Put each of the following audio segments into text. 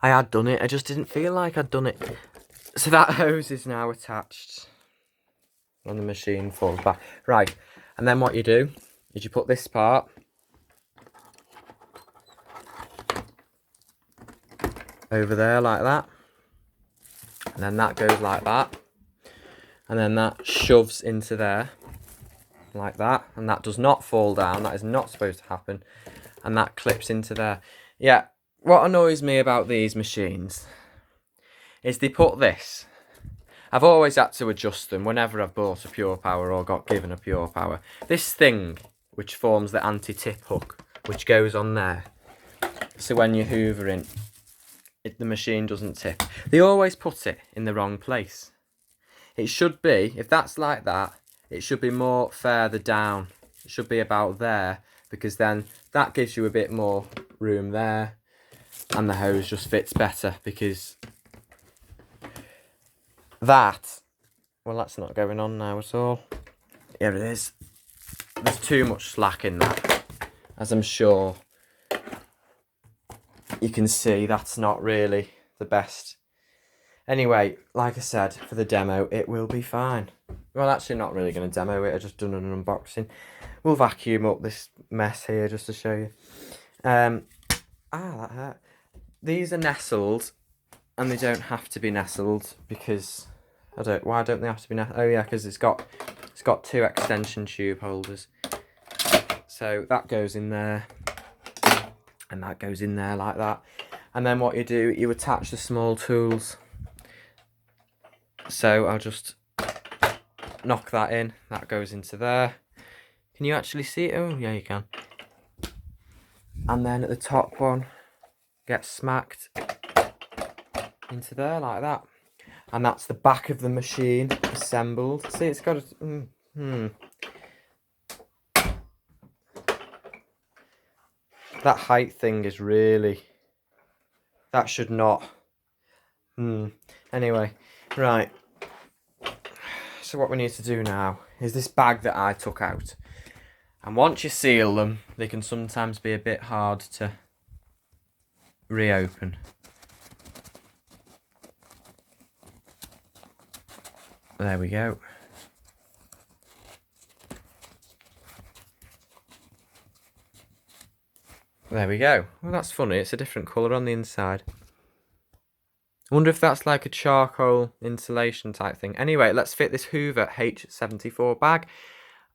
I had done it, I just didn't feel like I'd done it. So that hose is now attached and the machine falls back. Right, and then what you do is you put this part over there like that, and then that goes like that, and then that shoves into there like that, and that does not fall down. That is not supposed to happen, and that clips into there. Yeah, what annoys me about these machines is they put this. I've always had to adjust them whenever I've bought a Purepower or got given a Purepower. This thing, which forms the anti-tip hook, which goes on there, so when you're hoovering, the machine doesn't tip. They always put it in the wrong place. It should be, if that's like that, it should be more further down. It should be about there, because then that gives you a bit more room there, and the hose just fits better, because that, well, that's not going on now at all. Here it is. There's too much slack in that, as I'm sure you can see. That's not really the best. Anyway, like I said, for the demo, it will be fine. Well, actually not really going to demo it, I've just done an unboxing. We'll vacuum up this mess here just to show you. That hurt. These are nestled, and they don't have to be nestled, because why don't they have to be nestled? Oh yeah, because it's got 2 extension tube holders. So that goes in there, and that goes in there like that. And then what you do, you attach the small tools. So I'll just knock that in. That goes into there. Can you actually see it? Oh yeah, you can. And then at the top one gets smacked into there like that. And that's the back of the machine assembled. See, it's got a... That height thing is really... That should not... Anyway, right. So what we need to do now is this bag that I took out. And once you seal them, they can sometimes be a bit hard to reopen. There we go. There we go. Well, that's funny. It's a different colour on the inside. I wonder if that's like a charcoal insulation type thing. Anyway, let's fit this Hoover H74 bag.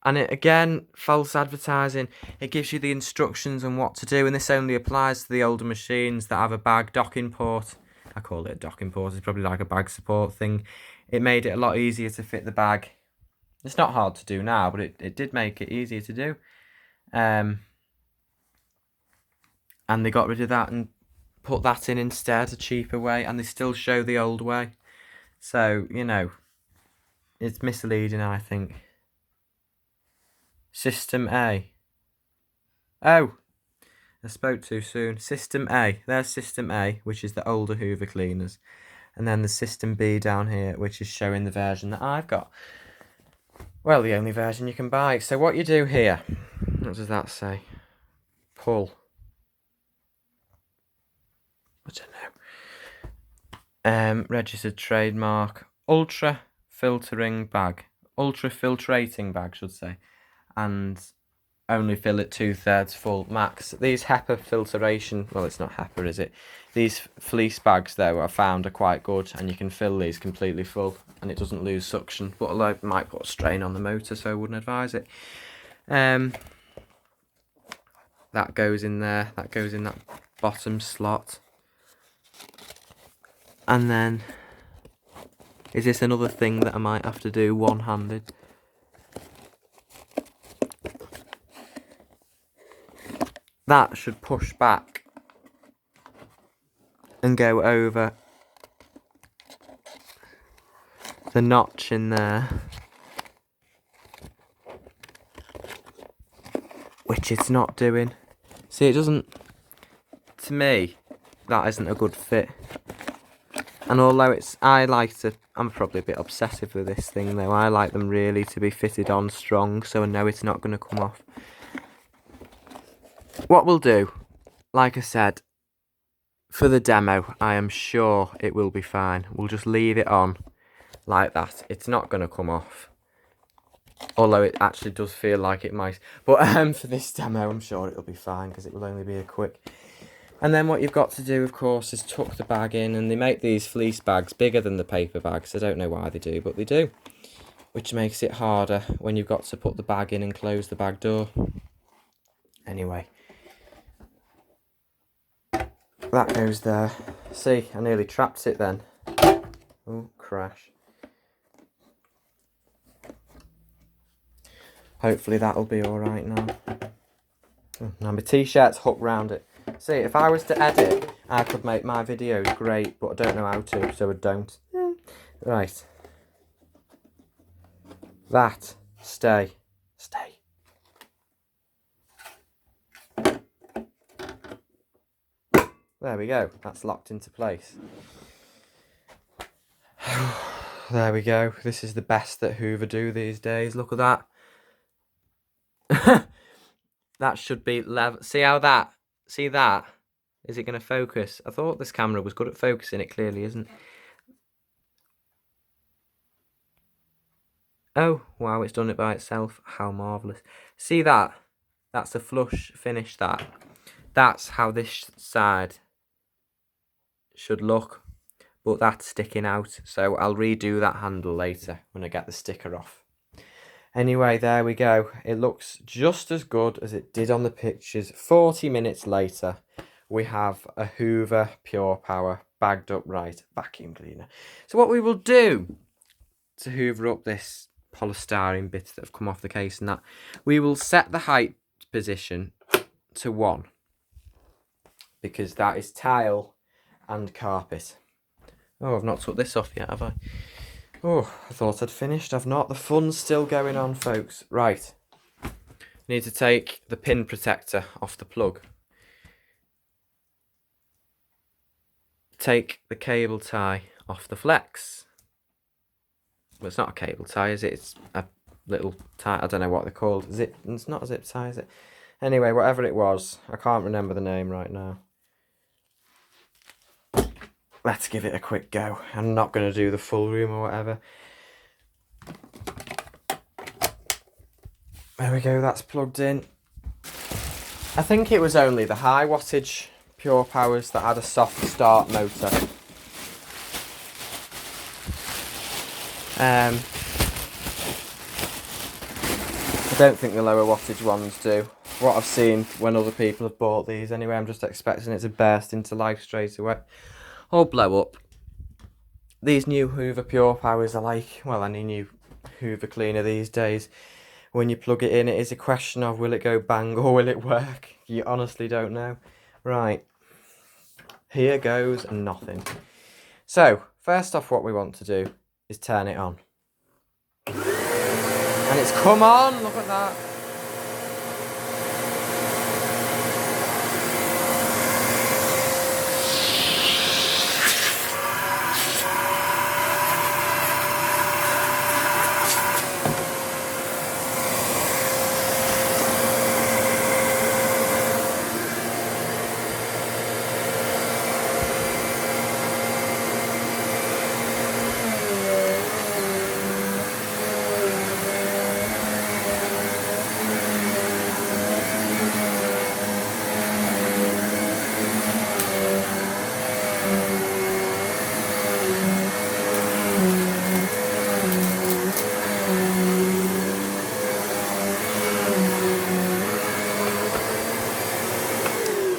And it, again, false advertising. It gives you the instructions on what to do. And this only applies to the older machines that have a bag docking port. I call it a docking port. It's probably like a bag support thing. It made it a lot easier to fit the bag. It's not hard to do now, but it did make it easier to do. And they got rid of that and put that in instead, a cheaper way. And they still show the old way. So, you know, it's misleading, I think. System A. Oh, I spoke too soon. System A. There's System A, which is the older Hoover cleaners. And then the System B down here, which is showing the version that I've got. Well, the only version you can buy. So what you do here, what does that say? Pull. I don't know. Registered trademark. Ultra filtering bag. Ultra filtrating bag, should say. And only fill it 2/3 full max. These HEPA filtration, well, it's not HEPA, is it? These fleece bags, though, I found are quite good, and you can fill these completely full, and it doesn't lose suction, but it might put a strain on the motor, so I wouldn't advise it. That goes in there. That goes in that bottom slot. And then, is this another thing that I might have to do one-handed? That should push back and go over the notch in there, which it's not doing. See, it doesn't, to me, that isn't a good fit. And although I'm probably a bit obsessive with this thing though, I like them really to be fitted on strong, so I know it's not going to come off. What we'll do, like I said, for the demo, I am sure it will be fine. We'll just leave it on like that. It's not going to come off. Although it actually does feel like it might. But for this demo, I'm sure it'll be fine because it will only be a quick. And then what you've got to do, of course, is tuck the bag in. And they make these fleece bags bigger than the paper bags. I don't know why they do, but they do. Which makes it harder when you've got to put the bag in and close the bag door. Anyway. That goes there. See, I nearly trapped it then. Oh, crash. Hopefully that'll be alright now. Now my t-shirt's hooked round it. See, if I was to edit, I could make my videos great, but I don't know how to, so I don't. Right. That. Stay. Stay. There we go. That's locked into place. There we go. This is the best that Hoover do these days. Look at that. That should be level. See how that? See that? Is it going to focus? I thought this camera was good at focusing. It clearly isn't. Oh, wow, it's done it by itself. How marvellous. See that? That's a flush finish, that. That's how this side should look. But that's sticking out. So I'll redo that handle later when I get the sticker off. Anyway, there we go. It looks just as good as it did on the pictures. 40 minutes later, we have a Hoover Purepower bagged up right vacuum cleaner. So what we will do to hoover up this polystyrene bits that have come off the case and that, we will set the height position to 1. Because that is tile and carpet. Oh, I've not took this off yet, have I? Oh, I thought I'd finished. I've not. The fun's still going on, folks. Right. Need to take the pin protector off the plug. Take the cable tie off the flex. Well, it's not a cable tie, is it? It's a little tie. I don't know what they're called. Zip. It's not a zip tie, is it? Anyway, whatever it was. I can't remember the name right now. Let's give it a quick go. I'm not going to do the full room or whatever. There we go, that's plugged in. I think it was only the high wattage Purepowers that had a soft start motor. I don't think the lower wattage ones do. What I've seen when other people have bought these anyway, I'm just expecting it to burst into life straight away. Or blow up. These new Hoover Purepowers are like, well, any new Hoover cleaner these days. When you plug it in, it is a question of will it go bang or will it work? You honestly don't know. Right. Here goes nothing. So, first off, what we want to do is turn it on. And it's come on! Look at that.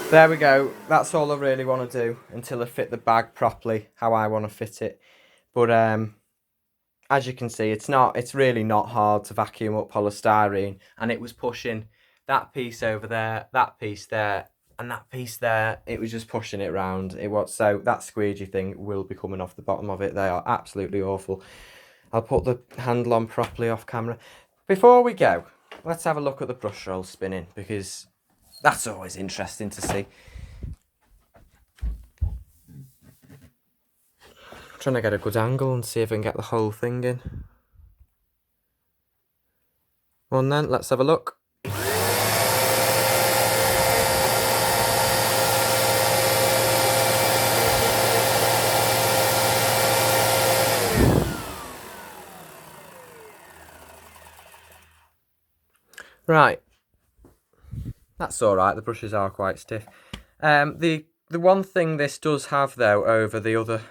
There we go. That's all I really want to do until I fit the bag properly how I want to fit it. But as you can see, it's really not hard to vacuum up polystyrene, and it was pushing that piece over there, that piece there, and that piece there. It was just pushing it round. So that squeegee thing will be coming off the bottom of it. They are absolutely awful. I'll put the handle on properly off camera. Before we go, let's have a look at the brush roll spinning, because that's always interesting to see. Trying to get a good angle and see if I can get the whole thing in. Well then, let's have a look. Right. That's alright, the brushes are quite stiff. The one thing this does have, though, over the other...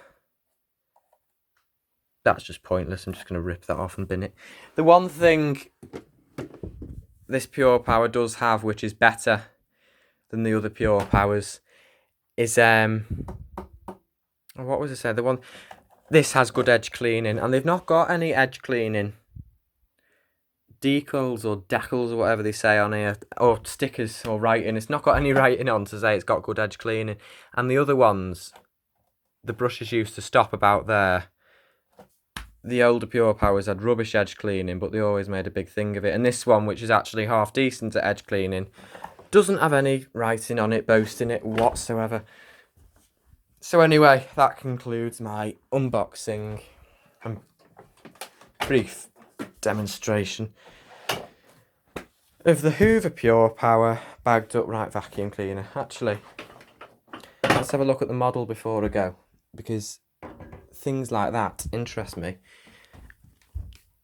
That's just pointless, I'm just going to rip that off and bin it. The one thing this Purepower does have, which is better than the other Purepowers, is... what was I saying? The one... This has good edge cleaning, and they've not got any edge cleaning decals or decals or whatever they say on here, or stickers or writing. It's not got any writing on to say it's got good edge cleaning. And the other ones, the brushes used to stop about there. The older Purepowers had rubbish edge cleaning, but they always made a big thing of it. And this one, which is actually half decent at edge cleaning, doesn't have any writing on it, boasting it whatsoever. So anyway, that concludes my unboxing and brief demonstration of the Hoover Purepower bagged upright vacuum cleaner. Actually, let's have a look at the model before I go, because things like that interest me.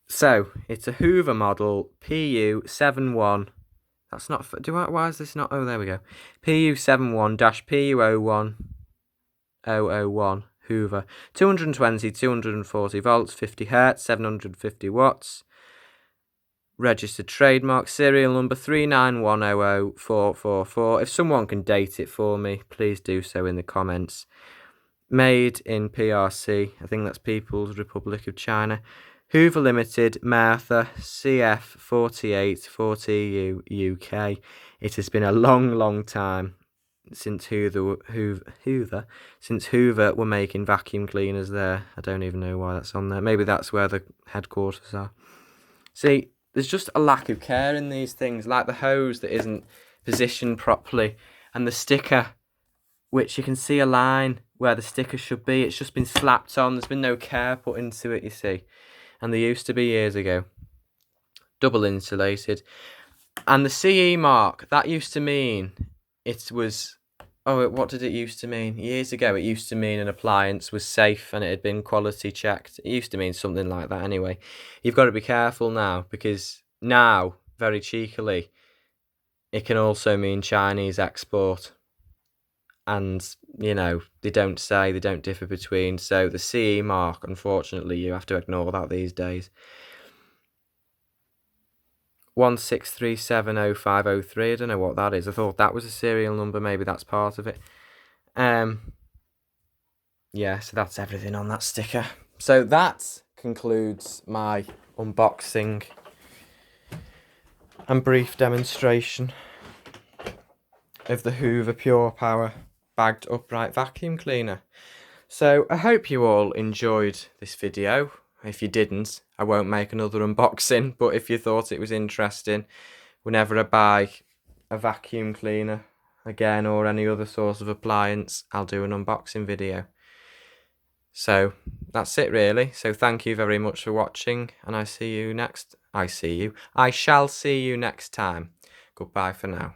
So it's a Hoover model PU71. That's not. Why is this not? Oh, there we go. PU71-PU01001 Hoover. 220, 240 volts, 50 hertz, 750 watts. Registered trademark, serial number 391000444. If someone can date it for me, please do so in the comments. Made in PRC, I think that's People's Republic of China. Hoover Limited, Merthyr, CF4840 UK. It has been a long time since Hoover were making vacuum cleaners there. I don't even know why that's on there. Maybe that's where the headquarters are. See, there's just a lack of care in these things, like the hose that isn't positioned properly, and the sticker, which you can see a line where the sticker should be. It's just been slapped on. There's been no care put into it, you see. And they used to be years ago. Double insulated. And the CE mark, that used to mean it was... Oh, what did it used to mean? Years ago, it used to mean an appliance was safe and it had been quality checked. It used to mean something like that anyway. You've got to be careful now, because now, very cheekily, it can also mean Chinese export. And, you know, they don't differ between. So the CE mark, unfortunately, you have to ignore that these days. 163705003. I don't know what that is. I thought that was a serial number. Maybe that's part of it. Yeah, so that's everything on that sticker. So that concludes my unboxing and brief demonstration of the Hoover Purepower bagged upright vacuum cleaner. So I hope you all enjoyed this video. If you didn't, I won't make another unboxing, but if you thought it was interesting, whenever I buy a vacuum cleaner again or any other sort of appliance, I'll do an unboxing video. So that's it really. So thank you very much for watching, and I shall see you next time. Goodbye for now.